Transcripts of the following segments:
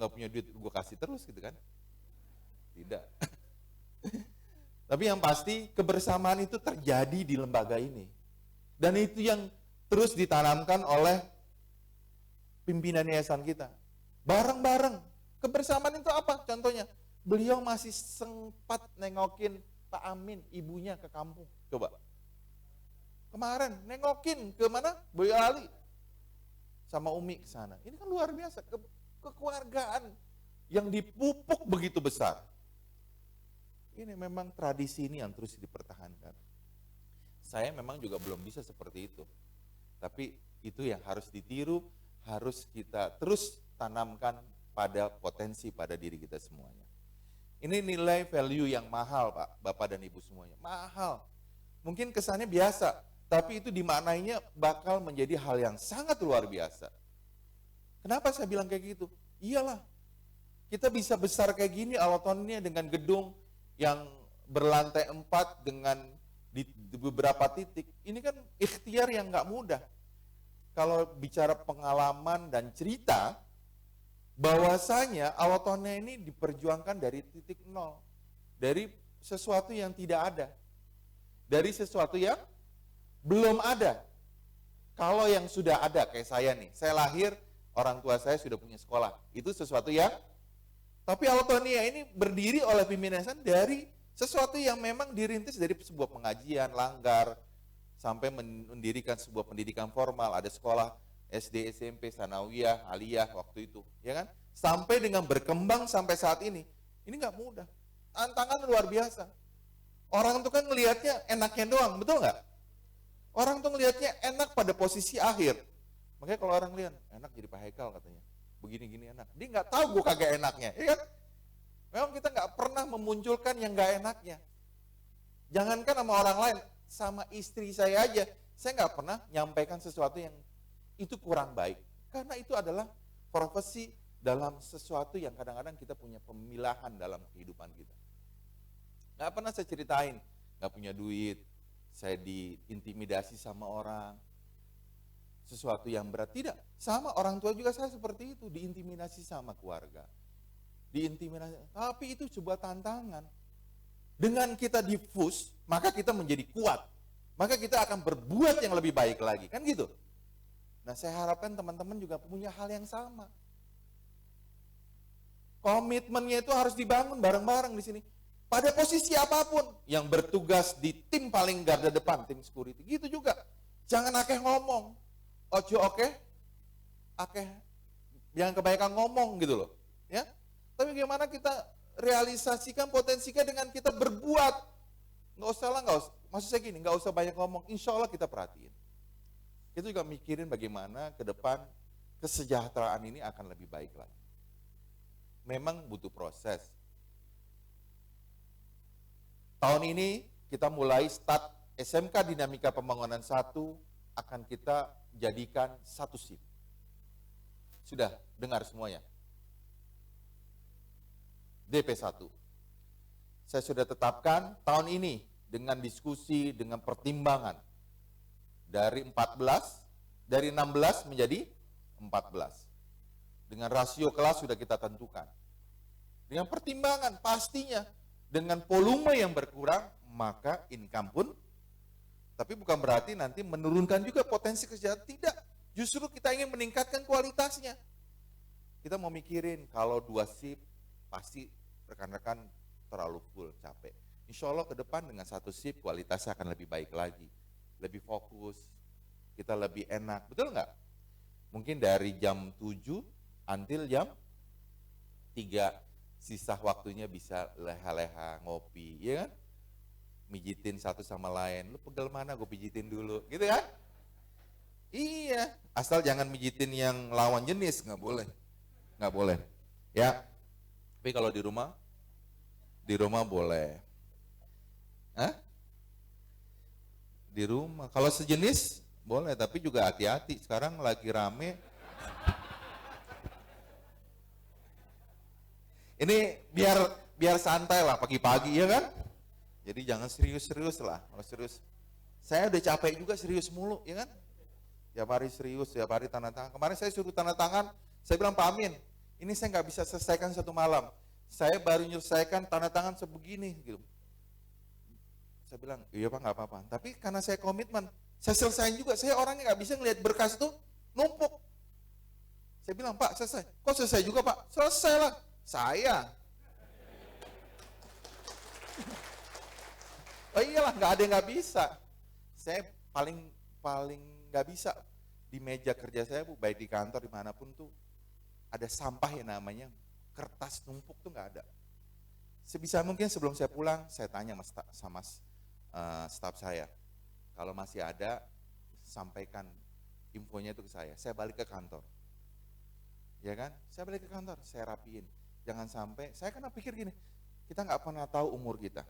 nggak punya duit, gue kasih terus gitu kan? Tidak. Tapi yang pasti kebersamaan itu terjadi di lembaga ini. Dan itu yang terus ditanamkan oleh pimpinan yayasan kita. Bareng-bareng. Kebersamaan itu apa? Contohnya, beliau masih sempat nengokin Pak Amin, ibunya ke kampung. Coba. Kemarin nengokin ke mana? Boyolali. Sama Umi ke sana. Ini kan luar biasa. Kekeluargaan yang dipupuk begitu besar. Ini memang tradisi ini yang terus dipertahankan. Saya memang juga belum bisa seperti itu. Tapi itu yang harus ditiru, harus kita terus tanamkan pada potensi pada diri kita semuanya. Ini nilai value yang mahal, Pak, Bapak dan Ibu semuanya. Mahal. Mungkin kesannya biasa, tapi itu dimaknainya bakal menjadi hal yang sangat luar biasa. Kenapa saya bilang kayak gitu? Iyalah, kita bisa besar kayak gini Alatonnya dengan gedung yang berlantai 4 dengan di beberapa titik. Ini kan ikhtiar yang nggak mudah. Kalau bicara pengalaman dan cerita, bahwasanya Alatonnya ini diperjuangkan dari titik nol. Dari sesuatu yang tidak ada. Dari sesuatu yang belum ada. Kalau yang sudah ada, kayak saya nih, saya lahir, orang tua saya sudah punya sekolah. Itu sesuatu yang, tapi Alatonia ini berdiri oleh pimpinan dari sesuatu yang memang dirintis dari sebuah pengajian, langgar, sampai mendirikan sebuah pendidikan formal, ada sekolah SD, SMP, sanawiyah, aliyah waktu itu, ya kan? Sampai dengan berkembang sampai saat ini nggak mudah. Tantangan luar biasa. Orang tuh kan ngelihatnya enaknya doang, betul nggak? Orang tuh ngelihatnya enak pada posisi akhir. Makanya kalau orang lihat, enak jadi Pak Haikal katanya. Begini-gini enak. Dia nggak tahu gue kagak enaknya, ya kan? Memang kita nggak pernah memunculkan yang nggak enaknya. Jangankan sama orang lain, sama istri saya aja, saya nggak pernah nyampaikan sesuatu yang itu kurang baik. Karena itu adalah profesi dalam sesuatu yang kadang-kadang kita punya pemilahan dalam kehidupan kita. Nggak pernah saya ceritain, nggak punya duit, saya diintimidasi sama orang, sesuatu yang berat. Tidak, sama orang tua juga saya seperti itu, diintimidasi sama keluarga. Diintimidasi, tapi itu sebuah tantangan. Dengan kita difus, maka kita menjadi kuat. Maka kita akan berbuat yang lebih baik lagi, kan gitu. Nah, saya harapkan teman-teman juga punya hal yang sama. Komitmennya itu harus dibangun bareng-bareng di sini. Pada posisi apapun, yang bertugas di tim paling garda depan, tim security, gitu juga. Jangan akeh ngomong. Ojo oke, akeh, jangan kebanyakan ngomong gitu loh. Ya, tapi gimana kita realisasikan potensinya dengan kita berbuat. Nggak usah lah, maksud saya gini, nggak usah banyak ngomong, insya Allah kita perhatiin. Kita juga mikirin bagaimana ke depan kesejahteraan ini akan lebih baik lagi. Memang butuh proses. Tahun ini kita mulai start SMK Dinamika Pembangunan 1 akan kita jadikan satu shift. Sudah dengar semuanya? DP1. Saya sudah tetapkan tahun ini dengan diskusi, dengan pertimbangan dari 16 menjadi 14. Dengan rasio kelas sudah kita tentukan. Dengan pertimbangan pastinya dengan volume yang berkurang, maka income pun, tapi bukan berarti nanti menurunkan juga potensi kesejahteraan. Tidak, justru kita ingin meningkatkan kualitasnya. Kita mau mikirin kalau 2 shift, pasti rekan-rekan terlalu full, capek. Insya Allah ke depan dengan 1 shift kualitasnya akan lebih baik lagi. Lebih fokus, kita lebih enak, betul nggak? Mungkin dari jam 7 until jam 3, sisa waktunya bisa leha-leha, ngopi, ya kan? Mijitin satu sama lain, lu pegel mana gue pijitin dulu, gitu kan? Iya, asal jangan mijitin yang lawan jenis, nggak boleh, ya. Tapi kalau di rumah boleh. Hah? Di rumah, kalau sejenis boleh, tapi juga hati-hati, sekarang lagi rame. Ini biar santai lah pagi-pagi, ya kan? Jadi jangan serius-serius lah. Kalau serius, saya udah capek juga serius mulu, ya kan? Tiap hari serius, tiap hari tanda tangan. Kemarin saya suruh tanda tangan, saya bilang Pak Amin, ini saya nggak bisa selesaikan satu malam. Saya baru menyelesaikan tanda tangan sebegini gitu. Saya bilang, iya Pak nggak apa-apa. Tapi karena saya komitmen, saya selesaiin juga. Saya orangnya nggak bisa ngelihat berkas tuh numpuk. Saya bilang, Pak selesai. Kok selesai juga Pak? Selesai lah. Saya. Oh iyalah, nggak ada yang nggak bisa. Saya paling nggak bisa di meja kerja saya Bu, baik di kantor dimanapun tuh ada sampah yang namanya kertas numpuk tuh nggak ada. Sebisa mungkin sebelum saya pulang, saya tanya sama staf saya, kalau masih ada, sampaikan infonya itu ke saya. Saya balik ke kantor, ya kan? Saya balik ke kantor, saya rapiin. Jangan sampai, saya kan pikir gini, kita nggak pernah tahu umur kita.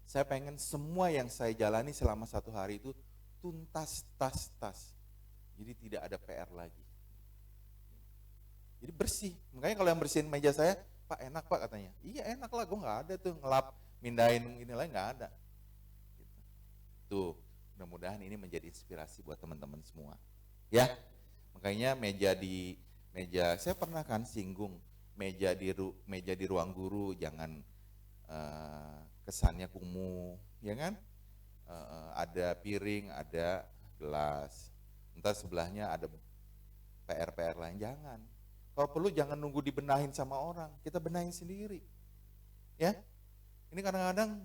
Saya pengen semua yang saya jalani selama satu hari itu tuntas, tas. Jadi tidak ada PR lagi. Jadi bersih. Makanya kalau yang bersihin meja saya, Pak enak Pak katanya. Iya enak lah, gue nggak ada tuh ngelap, mindahin ini lain nggak ada. Gitu. Tuh, mudah-mudahan ini menjadi inspirasi buat teman-teman semua. Ya, makanya meja saya pernah kan singgung meja di ruang guru jangan kesannya kumuh, ya kan? Ada piring, ada gelas, entar sebelahnya ada PR lain, jangan. Kalau perlu jangan nunggu dibenahin sama orang, kita benahin sendiri. Ya, ini kadang-kadang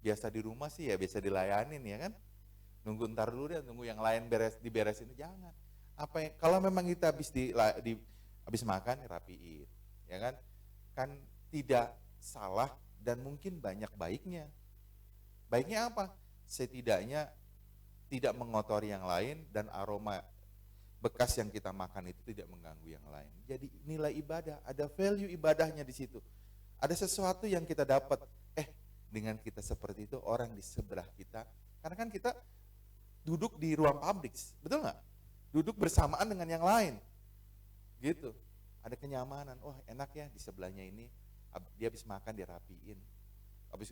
biasa di rumah sih ya, biasa dilayanin ya kan. Nunggu ntar dulu deh, nunggu yang lain diberesin, jangan. Kalau memang kita habis makan, rapiin, ya kan? Kan tidak salah dan mungkin banyak baiknya. Baiknya apa? Setidaknya tidak mengotori yang lain dan aroma bekas yang kita makan itu tidak mengganggu yang lain. Jadi nilai ibadah, ada value ibadahnya di situ. Ada sesuatu yang kita dapat. Dengan kita seperti itu orang di sebelah kita, karena kan kita duduk di ruang publik, betul nggak? Duduk bersamaan dengan yang lain, gitu. Ada kenyamanan. Wah enak ya di sebelahnya ini. Dia habis makan dia rapiin.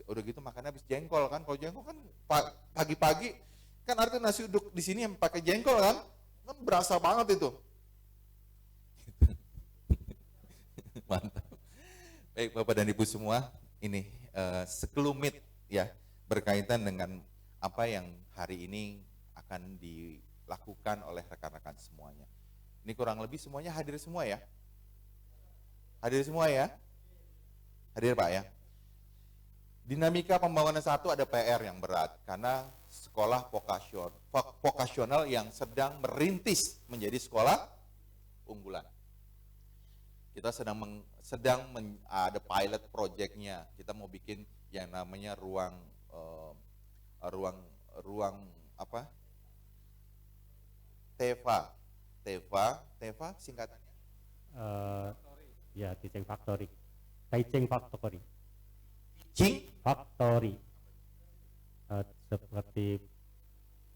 Udah gitu makannya habis jengkol kan. Kalau jengkol kan pagi-pagi kan artinya nasi uduk di sini yang pakai jengkol kan berasa banget itu. Mantap. Baik Bapak dan Ibu semua, ini sekelumit ya berkaitan dengan apa yang hari ini akan dilakukan oleh rekan-rekan semuanya. Ini kurang lebih semuanya hadir semua ya? Hadir semua ya? Hadir Pak ya? Dinamika pembangunan satu ada PR yang berat karena sekolah vokasional yang sedang merintis menjadi sekolah unggulan. Kita ada pilot projectnya. Kita mau bikin yang namanya ruang apa? TEVA singkatannya. Ya, Teaching Factory. Teaching Factory. Teaching Factory. Seperti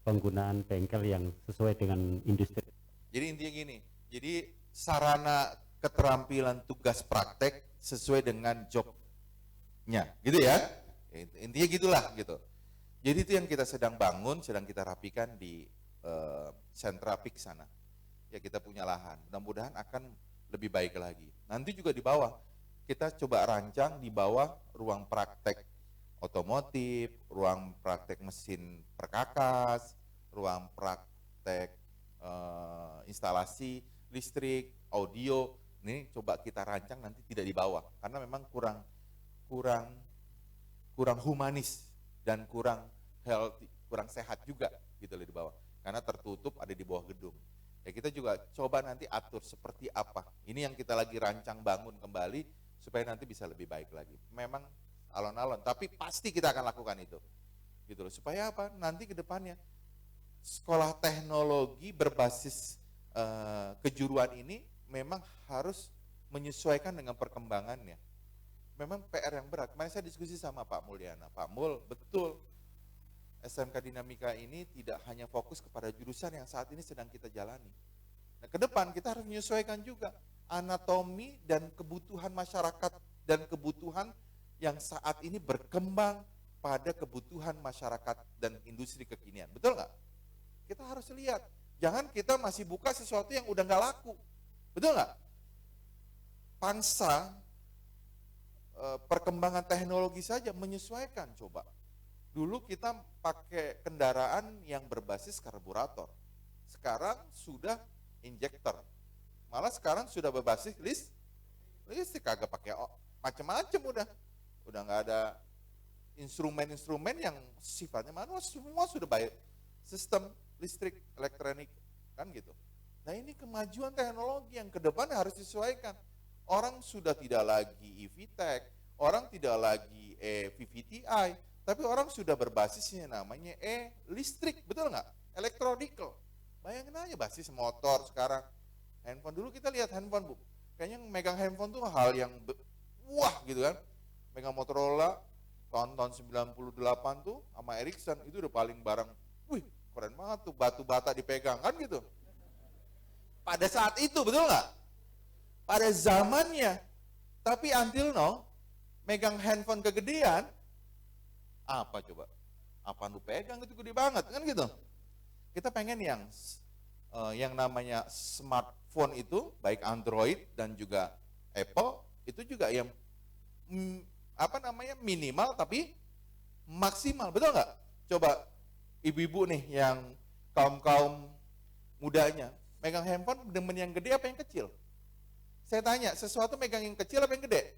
penggunaan bengkel yang sesuai dengan industri. Jadi intinya gini. Jadi sarana keterampilan tugas praktek sesuai dengan jobnya, gitu ya. Intinya gitulah gitu. Jadi itu yang kita sedang bangun, sedang kita rapikan di sentra PIK sana. Ya kita punya lahan, mudah-mudahan akan lebih baik lagi. Nanti juga di bawah, kita coba rancang di bawah ruang praktek otomotif, ruang praktek mesin perkakas, ruang praktek instalasi listrik, audio. Ini coba kita rancang nanti tidak di bawah, karena memang kurang humanis dan kurang healthy, kurang sehat juga gitu loh di bawah, karena tertutup ada di bawah gedung. Ya kita juga coba nanti atur seperti apa. Ini yang kita lagi rancang bangun kembali supaya nanti bisa lebih baik lagi. Memang alon-alon, tapi pasti kita akan lakukan itu, gitu loh. Supaya apa? Nanti ke depannya sekolah teknologi berbasis kejuruan ini memang harus menyesuaikan dengan perkembangannya. Memang PR yang berat. Kemarin saya diskusi sama Pak Mulyana. Pak Mul, betul. SMK Dinamika ini tidak hanya fokus kepada jurusan yang saat ini sedang kita jalani. Nah, ke depan kita harus menyesuaikan juga anatomi dan kebutuhan masyarakat dan kebutuhan yang saat ini berkembang pada kebutuhan masyarakat dan industri kekinian. Betul nggak? Kita harus lihat. Jangan kita masih buka sesuatu yang udah nggak laku. Betul nggak? pangsa perkembangan teknologi saja menyesuaikan. Coba dulu kita pakai kendaraan yang berbasis karburator, sekarang sudah injektor, malah sekarang sudah berbasis listrik, kagak pakai macam-macam, udah nggak ada instrumen-instrumen yang sifatnya manual, semua sudah baik sistem listrik elektronik kan gitu. Nah ini kemajuan teknologi yang ke depan harus disesuaikan. Orang sudah tidak lagi EV-Tech, orang tidak lagi VVTi, tapi orang sudah berbasisnya namanya listrik, betul nggak? Electronical. Bayangin aja basis motor sekarang. Handphone dulu kita lihat handphone, Bu. Kayaknya megang handphone tuh hal yang wah gitu kan. Megang Motorola tahun 98 tuh sama Ericsson itu udah paling barang, wih keren banget tuh, batu bata dipegang kan gitu. Pada saat itu, betul nggak? Pada zamannya, tapi until now, megang handphone kegedean, apa coba? Apa lu pegang itu gede banget, kan gitu. Kita pengen yang namanya smartphone itu, baik Android dan juga Apple, itu juga yang minimal tapi maksimal, betul nggak? Coba ibu-ibu nih yang kaum mudanya, megang handphone demen yang gede apa yang kecil? Saya tanya, sesuatu megang yang kecil apa yang gede?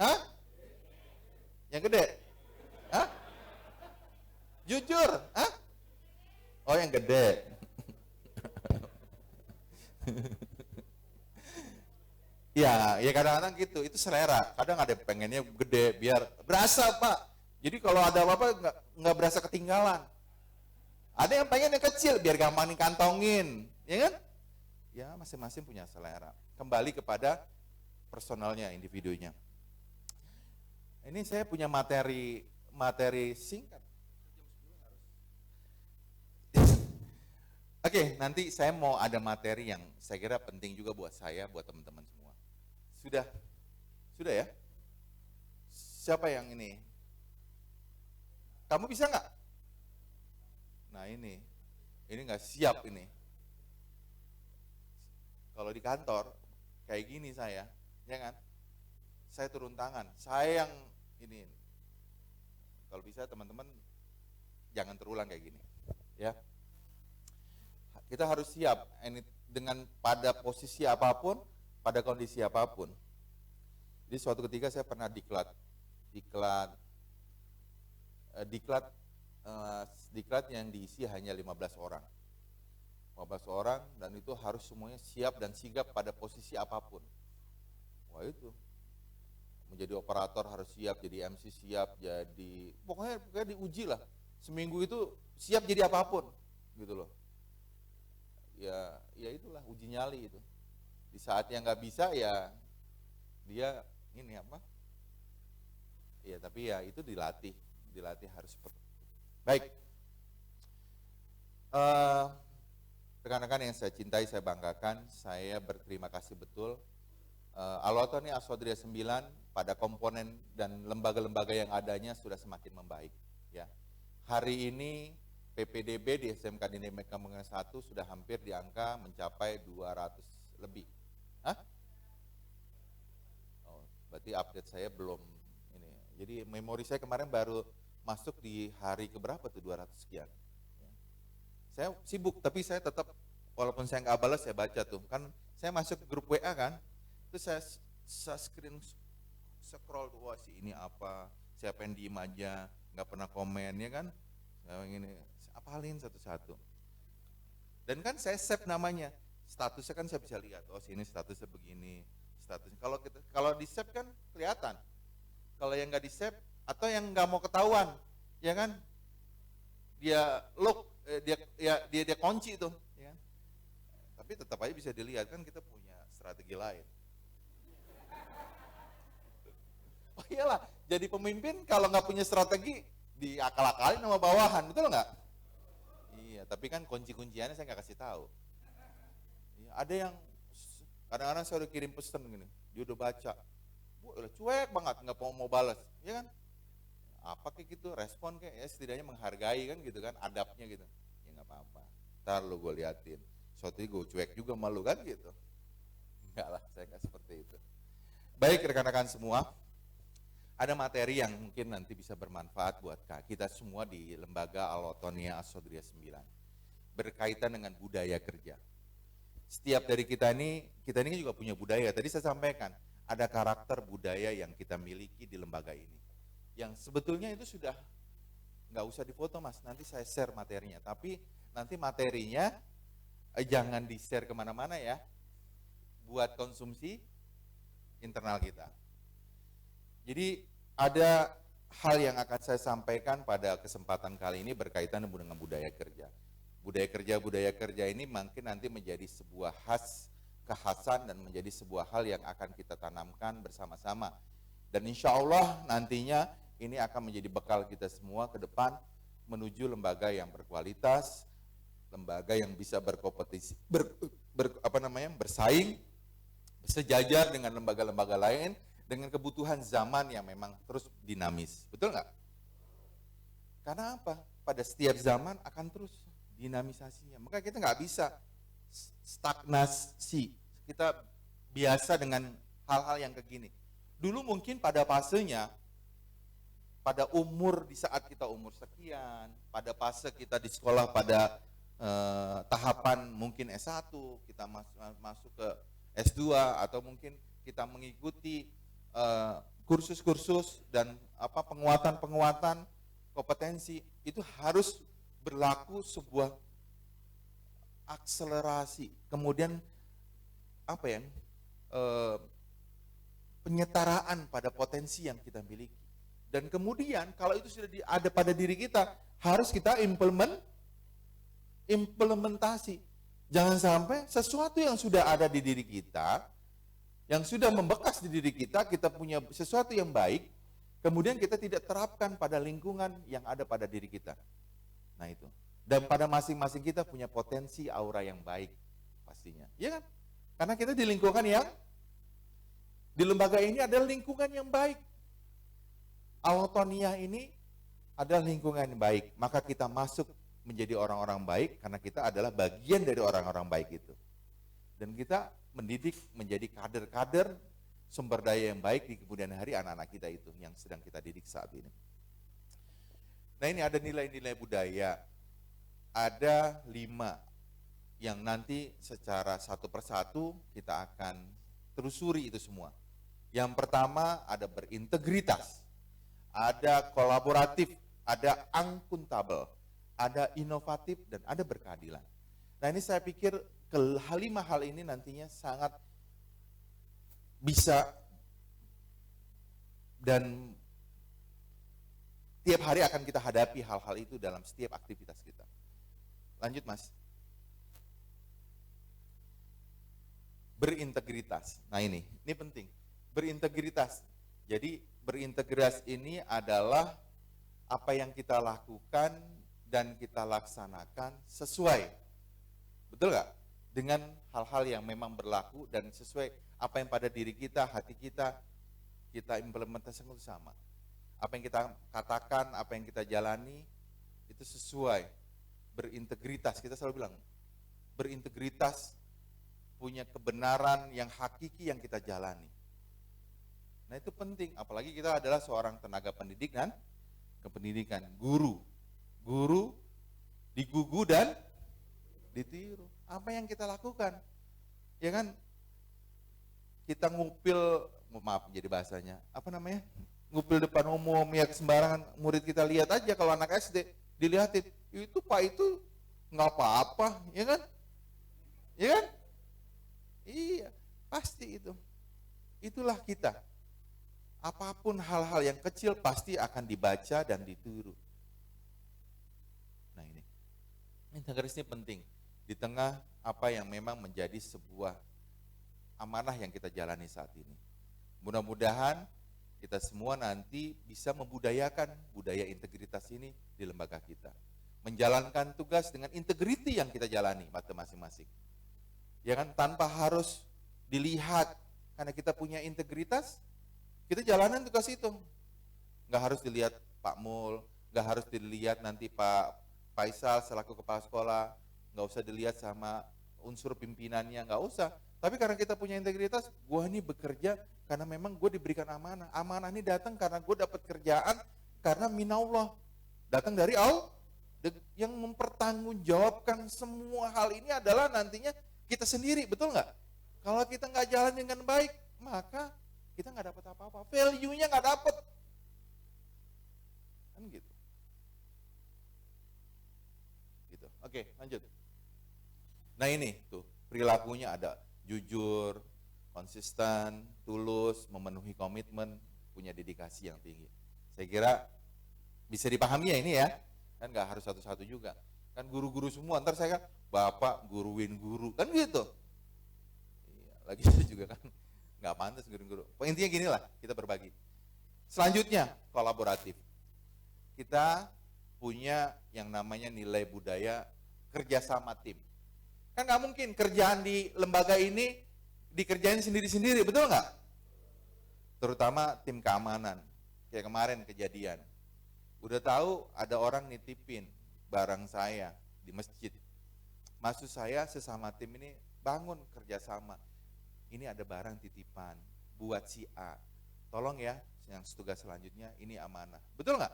Hah? Yang gede? Hah? Jujur? Hah? Oh yang gede. Ya kadang-kadang gitu, itu selera. Kadang ada pengennya gede biar berasa, Pak. Jadi kalau ada apa-apa nggak berasa ketinggalan. Ada yang pengen yang kecil biar gampang dikantongin, ya kan? Ya masing-masing punya selera. Kembali kepada personalnya, individunya. Ini saya punya materi singkat. Oke, nanti saya mau ada materi yang saya kira penting juga buat saya, buat teman-teman semua. Sudah ya? Siapa yang ini? Kamu bisa nggak? Nah ini nggak siap ini. Kalau di kantor kayak gini saya, ya kan? Saya turun tangan, saya yang ini. Kalau bisa teman-teman jangan terulang kayak gini, ya. Kita harus siap dengan pada posisi apapun, pada kondisi apapun. Jadi suatu ketika saya pernah diklat yang diisi hanya 15 orang. 15 orang dan itu harus semuanya siap dan sigap pada posisi apapun. Wah itu, menjadi operator harus siap, jadi MC siap, jadi pokoknya diuji lah. Seminggu itu siap jadi apapun, gitu loh. Ya itulah uji nyali itu. Di saat yang nggak bisa ya dia ini apa? Ya tapi ya itu dilatih harus seperti itu. Baik. Rekan-rekan yang saya cintai, saya banggakan, saya berterima kasih betul. Alwatoni Aswadria 9 pada komponen dan lembaga-lembaga yang adanya sudah semakin membaik. Ya. Hari ini PPDB di SMK Dinamika Kembangan 1 sudah hampir di angka mencapai 200 lebih. Hah? Oh, berarti update saya belum ini. Jadi memori saya kemarin baru masuk di hari keberapa tuh 200 sekian. Saya sibuk tapi saya tetap walaupun saya nggak balas saya baca tuh. Kan saya masuk ke grup WA kan. Terus saya scroll tuh, wah si ini apa, siapa yang diem aja, nggak pernah komen ya kan. Ini apalin satu-satu. Dan kan saya save namanya, statusnya kan saya bisa lihat, oh sini statusnya begini, statusnya. Kalau di save kan kelihatan. Kalau yang nggak di save atau yang nggak mau ketahuan, ya kan, dia lock, dia kunci itu, ya. Tapi tetap aja bisa dilihat kan kita punya strategi lain. Oh iyalah, jadi pemimpin kalau nggak punya strategi diakal-akalin sama bawahan, betul nggak? Iya, tapi kan kunci-kunciannya saya nggak kasih tahu. Iya, ada yang kadang-kadang saya udah kirim pesan gini, dia udah baca, udah cuek banget, nggak mau balas, ya kan? Apa kayak gitu, respon kayak ya setidaknya menghargai kan gitu kan, adabnya gitu. Ya nggak apa-apa, ntar lu gue liatin, suatu gue cuek juga malu kan gitu. Enggak lah, saya nggak seperti itu. Baik rekan-rekan semua, ada materi yang mungkin nanti bisa bermanfaat buat kita semua di Lembaga Al-Watonia As-Sodriyah 9 berkaitan dengan budaya kerja. Setiap dari kita ini juga punya budaya. Tadi saya sampaikan, ada karakter budaya yang kita miliki di lembaga ini. Yang sebetulnya itu sudah nggak usah difoto mas, nanti saya share materinya. Tapi nanti materinya jangan di-share kemana-mana ya, buat konsumsi internal kita. Jadi ada hal yang akan saya sampaikan pada kesempatan kali ini berkaitan dengan budaya kerja. Budaya kerja ini mungkin nanti menjadi sebuah kekhasan dan menjadi sebuah hal yang akan kita tanamkan bersama-sama. Dan insya Allah nantinya ini akan menjadi bekal kita semua ke depan menuju lembaga yang berkualitas, lembaga yang bisa berkompetisi, bersaing, sejajar dengan lembaga-lembaga lain dengan kebutuhan zaman yang memang terus dinamis. Betul nggak? Karena apa? Pada setiap zaman akan terus dinamisasinya. Maka kita nggak bisa stagnasi. Kita biasa dengan hal-hal yang begini. Dulu mungkin pada fasenya, pada umur di saat kita umur sekian, pada fase kita di sekolah pada tahapan mungkin S1, kita masuk ke S2 atau mungkin kita mengikuti kursus-kursus dan penguatan-penguatan kompetensi, itu harus berlaku sebuah akselerasi, kemudian penyetaraan pada potensi yang kita miliki. Dan kemudian kalau itu sudah ada pada diri kita, harus kita implementasi. Jangan sampai sesuatu yang sudah ada di diri kita, yang sudah membekas di diri kita, kita punya sesuatu yang baik, kemudian kita tidak terapkan pada lingkungan yang ada pada diri kita. Nah itu. Dan pada masing-masing kita punya potensi aura yang baik pastinya. Iya kan? Karena kita di lingkungan yang, di lembaga ini adalah lingkungan yang baik. Al-Watonia ini adalah lingkungan yang baik, maka kita masuk menjadi orang-orang baik karena kita adalah bagian dari orang-orang baik itu. Dan kita mendidik menjadi kader-kader sumber daya yang baik di kemudian hari anak-anak kita itu yang sedang kita didik saat ini. Nah ini ada nilai-nilai budaya, ada 5 yang nanti secara satu persatu kita akan telusuri itu semua. Yang pertama ada berintegritas, ada kolaboratif, ada akuntabel, ada inovatif, dan ada berkeadilan. Nah ini saya pikir kelima hal ini nantinya sangat bisa dan tiap hari akan kita hadapi hal-hal itu dalam setiap aktivitas kita. Lanjut mas. Berintegritas. Nah ini penting. Berintegritas. Jadi berintegritas ini adalah apa yang kita lakukan dan kita laksanakan sesuai, betul nggak? Dengan hal-hal yang memang berlaku dan sesuai apa yang pada diri kita, hati kita implementasikan itu sama. Apa yang kita katakan, apa yang kita jalani, itu sesuai. Berintegritas, kita selalu bilang, berintegritas, punya kebenaran yang hakiki yang kita jalani. Nah itu penting, apalagi kita adalah seorang tenaga pendidik dan kependidikan, guru digugu dan ditiru. Apa yang kita lakukan? Ya kan? Kita ngupil, maaf jadi bahasanya, ngupil depan umum, ya sembarangan murid kita lihat aja kalau anak SD, dilihatin, itu Pak itu nggak apa-apa, ya kan? Ya kan? Iya, pasti itu. Itulah kita. Apapun hal-hal yang kecil pasti akan dibaca dan ditiru. Nah ini integritas ini penting di tengah apa yang memang menjadi sebuah amanah yang kita jalani saat ini. Mudah-mudahan kita semua nanti bisa membudayakan budaya integritas ini di lembaga kita. Menjalankan tugas dengan integriti yang kita jalani masing-masing. Ya kan, tanpa harus dilihat karena kita punya integritas, kita jalanan tugas itu. Nggak harus dilihat Pak Mul, nggak harus dilihat nanti Pak Faisal selaku kepala sekolah, nggak usah dilihat sama unsur pimpinannya, nggak usah. Tapi karena kita punya integritas, gue ini bekerja karena memang gue diberikan amanah. Amanah ini datang karena gue dapat kerjaan karena minallah. Datang dari Allah. Yang mempertanggungjawabkan semua hal ini adalah nantinya kita sendiri, betul nggak? Kalau kita nggak jalan dengan baik, maka kita nggak dapat apa-apa. Value-nya nggak dapat. Kan gitu. Gitu. Oke, lanjut. Nah ini tuh, perilakunya ada jujur, konsisten, tulus, memenuhi komitmen, punya dedikasi yang tinggi. Saya kira bisa dipahami ya ini ya. Kan nggak harus satu-satu juga. Kan guru-guru semua, ntar saya kan bapak guruin guru, kan gitu. Iya, lagi itu juga kan nggak pantas guru-guru. Intinya gini lah, kita berbagi. Selanjutnya kolaboratif. Kita punya yang namanya nilai budaya kerjasama tim. Kan nggak mungkin kerjaan di lembaga ini dikerjain sendiri-sendiri, betul nggak? Terutama tim keamanan. Kayak kemarin kejadian. Udah tahu ada orang nitipin barang saya di masjid. Maksud saya sesama tim ini bangun kerjasama. Ini ada barang titipan buat si A. Tolong ya, yang tugas selanjutnya ini amanah. Betul nggak?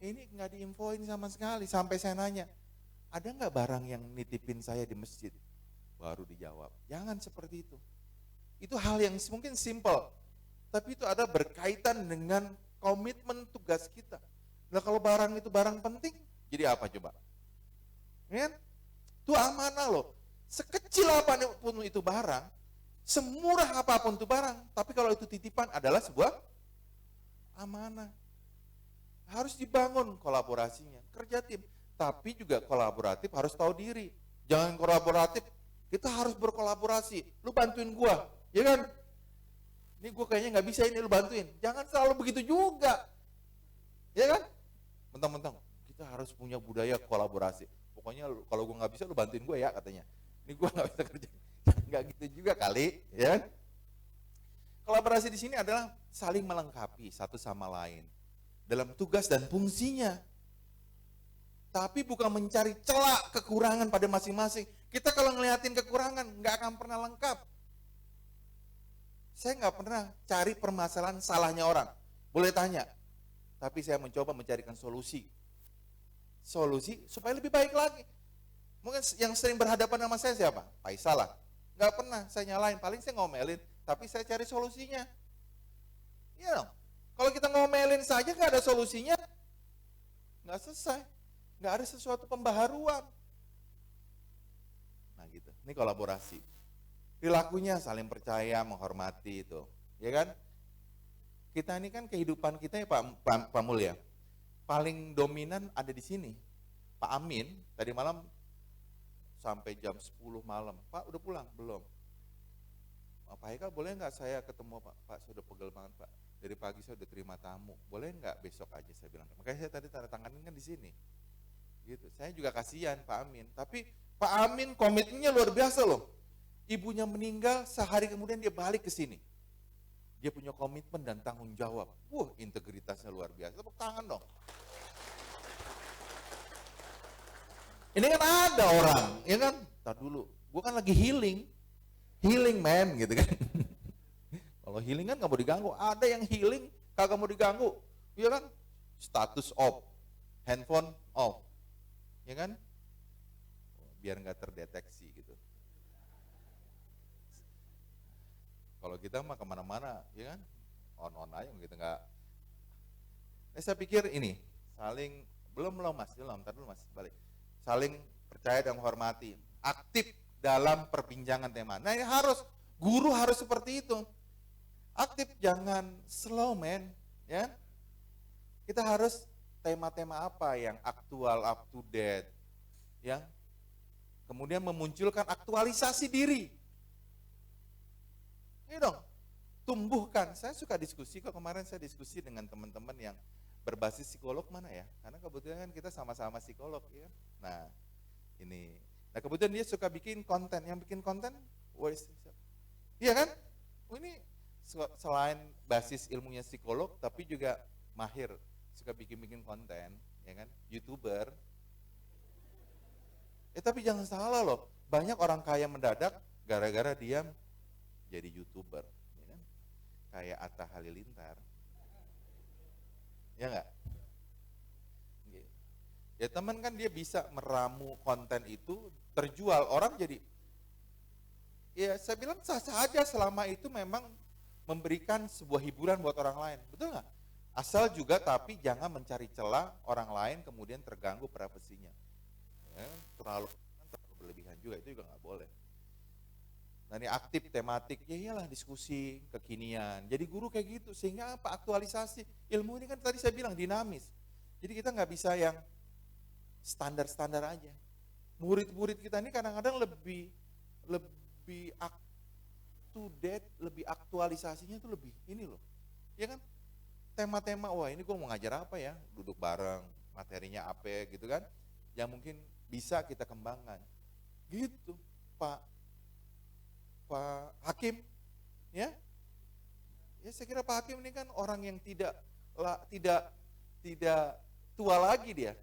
Ini nggak diinfoin sama sekali. Sampai saya nanya, ada nggak barang yang nitipin saya di masjid? Baru dijawab. Jangan seperti itu. Itu hal yang mungkin simple, tapi itu ada berkaitan dengan komitmen tugas kita. Nah kalau barang itu barang penting, jadi apa coba? Ya, itu amanah loh. Sekecil apapun itu barang, semurah apapun itu barang, tapi kalau itu titipan adalah sebuah amanah. Harus dibangun kolaborasinya, kerja tim. Tapi juga kolaboratif harus tahu diri. Jangan kolaboratif, kita harus berkolaborasi. Lu bantuin gua, ya kan? Ini gua kayaknya nggak bisa ini, lu bantuin. Jangan selalu begitu juga, ya kan? Mentang-mentang kita harus punya budaya kolaborasi. Pokoknya kalau gue nggak bisa, lu bantuin gue ya katanya. Ini gue nggak bisa kerja, nggak gitu juga kali, ya. Kolaborasi di sini adalah saling melengkapi satu sama lain dalam tugas dan fungsinya. Tapi bukan mencari celah kekurangan pada masing-masing. Kita kalau ngeliatin kekurangan nggak akan pernah lengkap. Saya nggak pernah cari permasalahan salahnya orang. Boleh tanya. Tapi saya mencoba mencarikan solusi supaya lebih baik lagi. Mungkin yang sering berhadapan sama saya siapa? Faisal lah. Nggak pernah saya nyalain, paling saya ngomelin, tapi saya cari solusinya. Iya dong. Kalau kita ngomelin saja nggak ada solusinya, nggak selesai, nggak ada sesuatu pembaharuan. Nah gitu. Ini kolaborasi. Perilakunya saling percaya, menghormati itu, ya kan? Kita ini kan kehidupan kita ya Pak Mul ya, paling dominan ada di sini. Pak Amin tadi malam sampai jam 10 malam, Pak udah pulang? Belum. Pak Haikal boleh nggak saya ketemu Pak? Pak saya udah pegel banget Pak, dari pagi saya udah terima tamu, boleh nggak besok aja saya bilang. Makanya saya tadi tanda tanganin kan di sini. Gitu. Saya juga kasihan Pak Amin, tapi Pak Amin komitmennya luar biasa loh. Ibunya meninggal, sehari kemudian dia balik ke sini. Dia punya komitmen dan tanggung jawab. Integritasnya luar biasa. Tepuk tangan dong. Ini kan ada orang, ya kan? Tar dulu, gue kan lagi healing man, gitu kan? Kalau healing kan gak mau diganggu. Ada yang healing kagak mau diganggu, ya kan? Status off, handphone off, ya kan? Biar nggak terdeteksi gitu. Kalau kita mah kemana-mana, ya kan, on aja gitu nggak. Saya pikir ini saling belum mas, belum, ntar dulu mas, balik. Saling percaya dan menghormati, aktif dalam perbincangan tema. Nah ini harus guru harus seperti itu, aktif, jangan slow man, ya. Kita harus tema-tema apa yang aktual, up to date, ya. Kemudian memunculkan aktualisasi diri. Ini dong, tumbuhkan. Saya suka diskusi, kok kemarin saya diskusi dengan teman-teman yang berbasis psikolog mana ya, karena kebetulan kan kita sama-sama psikolog ya. Nah ini, nah kebetulan dia suka bikin konten, yang bikin konten, iya kan? Ini selain basis ilmunya psikolog, tapi juga mahir, suka bikin konten, ya kan? YouTuber. Tapi jangan salah loh, banyak orang kaya mendadak gara-gara dia jadi YouTuber, ya kan? Kayak Atta Halilintar, ya nggak? Gitu. Ya teman kan dia bisa meramu konten itu terjual, orang jadi, ya saya bilang sah-sah aja selama itu memang memberikan sebuah hiburan buat orang lain, betul nggak? Asal juga tapi jangan mencari celah orang lain kemudian terganggu privasinya. Ya, terlalu berlebihan juga, itu juga nggak boleh. Nah ini aktif tematik, ya iyalah diskusi kekinian. Jadi guru kayak gitu, sehingga apa? Aktualisasi. Ilmu ini kan tadi saya bilang dinamis. Jadi kita nggak bisa yang standar-standar aja. Murid-murid kita ini kadang-kadang lebih up to date, lebih aktualisasinya itu lebih ini loh. Ya kan? Tema-tema, wah ini gue mau ngajar apa ya? Duduk bareng, materinya apa gitu kan? Yang mungkin bisa kita kembangkan. Gitu, Pak Hakim, ya saya kira Pak Hakim ini kan orang yang tidak tua lagi dia.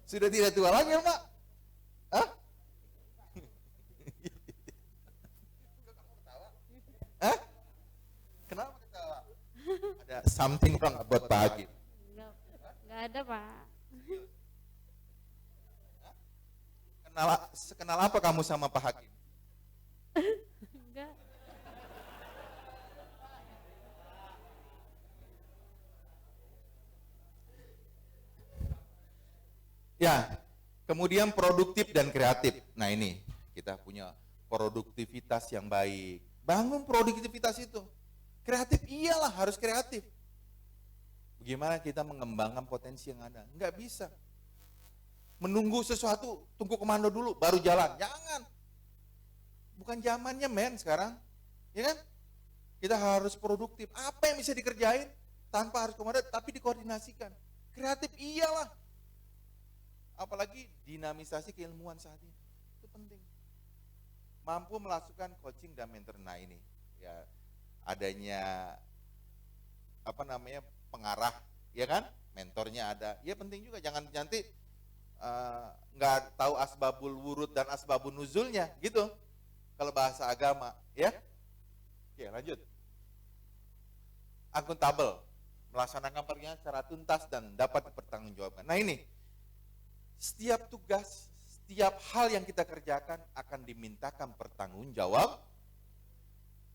Sudah tidak tua lagi ya Pak? Hah? Hah? Kenapa ketawa? Ada something wrong about Pak Hakim? Enggak ada, Pak. Kenal apa kamu sama Pak Hakim? Enggak. Ya, kemudian produktif dan kreatif. Nah ini, kita punya produktivitas yang baik. Bangun produktivitas itu. Kreatif, iyalah harus kreatif. Bagaimana kita mengembangkan potensi yang ada? Enggak bisa. Menunggu sesuatu, tunggu komando dulu, baru jalan. Jangan. Bukan zamannya men sekarang. Ya kan? Kita harus produktif. Apa yang bisa dikerjain tanpa harus komando, tapi dikoordinasikan. Kreatif, iyalah. Apalagi dinamisasi keilmuan saat ini, itu penting. Mampu melakukan coaching dan mentor. Nah ini, ya adanya pengarah, ya kan? Mentornya ada, ya penting juga. Jangan nanti nggak tahu asbabul wurud dan asbabun nuzulnya, gitu. Kalau bahasa agama, ya. Oke, lanjut. Akuntabel, melaksanakan pekerjaan secara tuntas dan dapat dipertanggungjawabkan. Nah ini. Setiap tugas, setiap hal yang kita kerjakan akan dimintakan pertanggungjawab.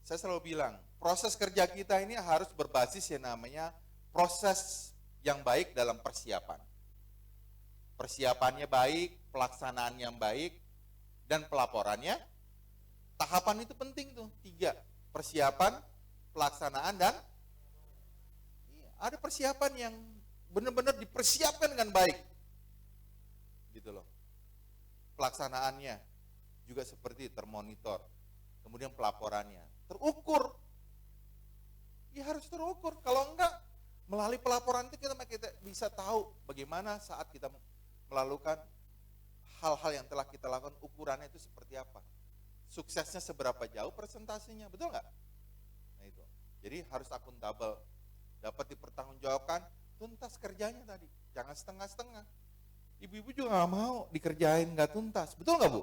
Saya selalu bilang, proses kerja kita ini harus berbasis yang namanya proses yang baik dalam persiapan. Persiapannya baik, pelaksanaan yang baik, dan pelaporannya. Tahapan itu penting tuh, 3. Persiapan, pelaksanaan, dan ada persiapan yang benar-benar dipersiapkan dengan baik. Gitu loh. Pelaksanaannya juga seperti termonitor. Kemudian pelaporannya terukur. Ya harus terukur. Kalau enggak, melalui pelaporan itu kita bisa tahu bagaimana saat kita melakukan hal-hal yang telah kita lakukan, ukurannya itu seperti apa. Suksesnya seberapa jauh persentasenya, betul nggak? Nah itu. Jadi harus akuntabel. Dapat dipertanggungjawabkan, tuntas kerjanya tadi. Jangan setengah-setengah. Ibu-ibu juga nggak mau dikerjain nggak tuntas, betul nggak Bu?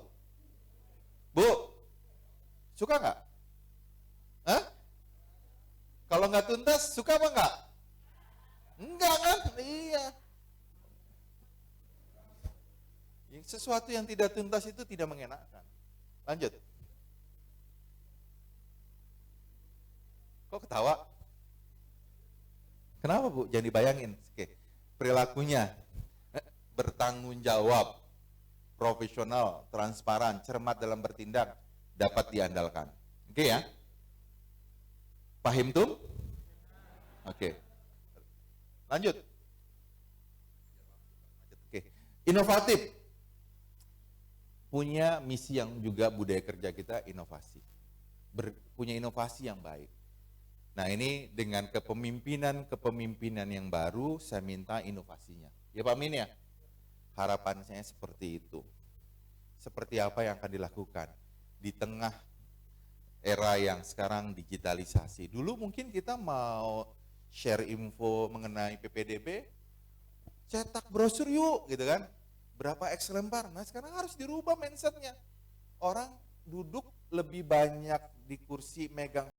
Bu, suka nggak? Hah? Kalau nggak tuntas, suka apa nggak? Enggak kan? Iya. Sesuatu yang tidak tuntas itu tidak mengenakan. Lanjut. Kok ketawa? Kenapa Bu? Jangan dibayangin. Oke. Perilakunya. Bertanggung jawab, profesional, transparan, cermat dalam bertindak, dapat diandalkan. Oke ya? Paham tuh? Oke. Lanjut. Oke. Inovatif. Punya misi yang juga budaya kerja kita inovasi. Punya inovasi yang baik. Nah ini dengan kepemimpinan yang baru, saya minta inovasinya. Ya Pak Min ya? Harapan saya seperti itu. Seperti apa yang akan dilakukan di tengah era yang sekarang digitalisasi. Dulu mungkin kita mau share info mengenai PPDB, cetak brosur yuk gitu kan. Berapa X lembar. Nah sekarang harus dirubah mindsetnya. orang duduk lebih banyak di kursi megang